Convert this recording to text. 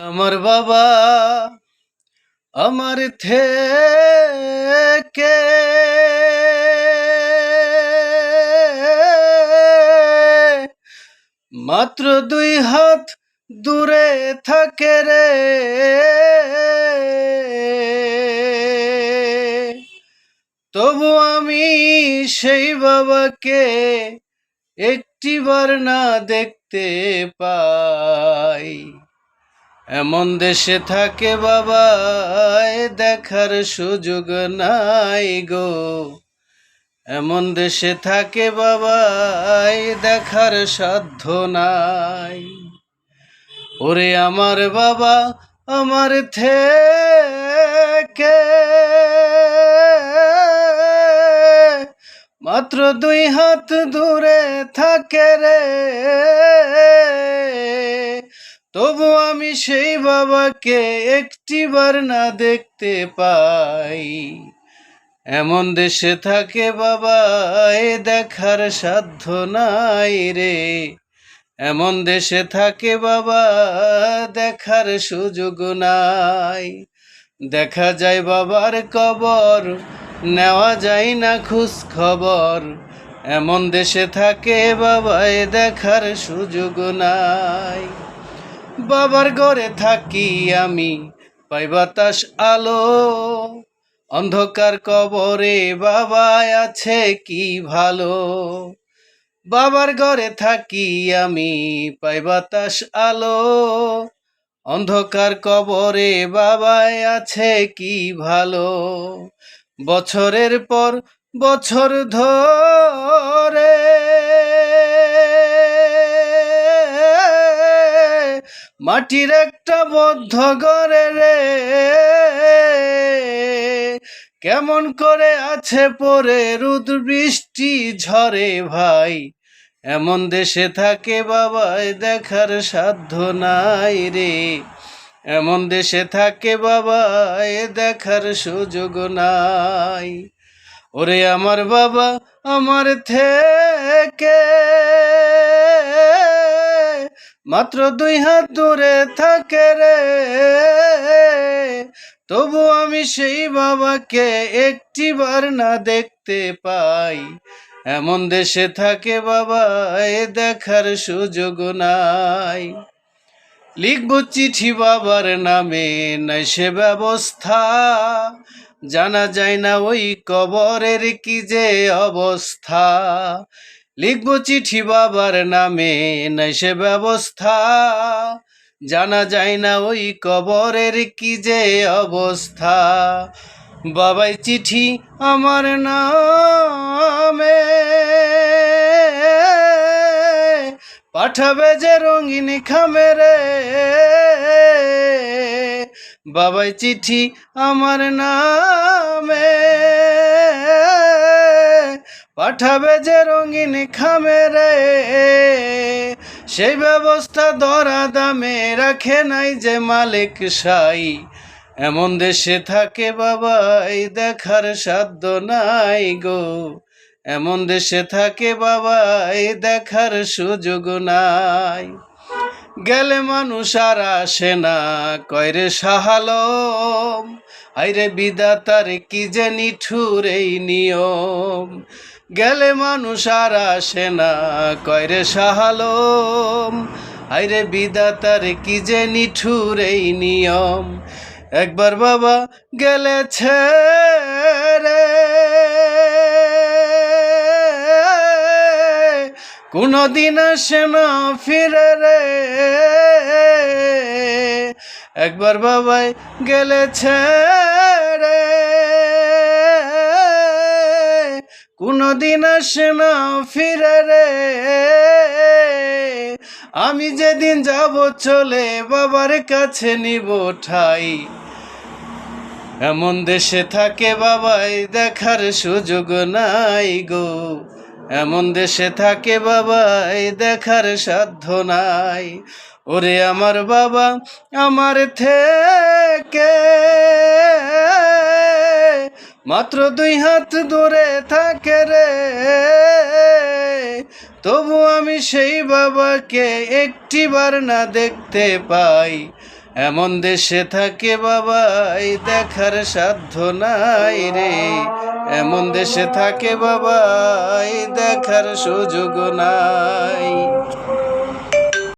আমার বাবা আমার থেকে মাত্র 2 হাত দূরে থাকে রে। তবু আমি সেই বাবাকে একটিবার না দেখতে পাই। এমন দেশে থাকে বাবা দেখার সুযোগ নাই গো। এমন দেশে থাকে বাবা দেখার সাধ্য নাই। ওরে আমার বাবা আমার থেকে মাত্র 2 হাত দূরে থাকে রে। তবু আমি সেই বাবাকে একটিবার না দেখতে পাই। এমন দেশে থাকে বাবা দেখার সাধ্য নাই রে। এমন দেশে থাকে বাবা দেখার সুযোগ নাই। দেখা যায় বাবার কবর, নেওয়া যায় না খোঁজ খবর। এমন দেশে থাকে বাবা দেখার সুযোগ নাই। বাবার ঘরে থাকি আমি, পাই বাতাস আলো। অন্ধকার কবরে বাবা আছে কি ভালো। বাবার ঘরে থাকি আমি, পাই বাতাস আলো। অন্ধকার কবরে বাবা আছে কি ভালো। বছরের পর বছর ধরে মাটির একটা বদ্ধ ঘরে রে। কেমন করে আছে পরে রোদ বৃষ্টি ঝরে ভাই। এমন দেশে থাকে বাবা দেখার সাধ্য নাই রে। এমন দেশে থাকে বাবা দেখার সুযোগ নাই। ওরে আমার বাবা আমার থেকে মাত্র 2 হাত দূরে থাকে রে। তবু আমি সেই বাবাকে একটিবার না দেখতে পাই। এমন দেশে থাকে বাবা দেখার সুযোগ নাই। লিখব চিঠি বাবার নামে নাই সে ব্যবস্থা। জানা যায় না ওই কবরের কি যে অবস্থা। লিখব চিঠি বাবার নামে নাই সে ব্যবস্থা। জানা যায় না ওই কবরের কি যে অবস্থা। বাবাই চিঠি আমার নামে পাঠাবে যে রঙিন খামে রে। বাবাই চিঠি আমার নামে পাঠাবে যে রঙিন খামে রে। সেই ব্যবস্থা দরা দামে রাখে নাই যে মালিক সাই। এমন দেশে থাকে বাবা দেখার সাধ্য নাই গো। এমন দেশে থাকে বাবা দেখার সুযোগ নাই। গেলে মানুষ আর আসে না কয়রে শাহালম। আইরে বিধাতার কি যে নিঠুর এই নিয়ম। গেলে মানুষ আর আসে না কয়রে শাহালম। আইরে বিধাতার কি যে নিঠুর এই নিয়ম। একবার বাবা গেলেছে রে কোনদিন আসে না ফিরে রে। একবার বাবাই গেলেছে রে কোনদিন আসে না ফিরে রে। আমি যেদিন যাব চলে বাবার কাছে নিব ঠাই। এমন দেশে থাকে বাবাই দেখার সুযোগ নাই গো। এমন দেশে থাকে বাবাই দেখার সাধ্য নাই। ওরে আমার বাবা আমার থেকে মাত্র 2 হাত দূরে থাকে রে। তবু আমি সেই বাবাকে একটিবার না দেখতে পাই। এমন দেশে থাকে বাবাই দেখার সাধ্য নাই রে, এমন দেশে থাকে বাবাই দেখার সুযোগ নাই।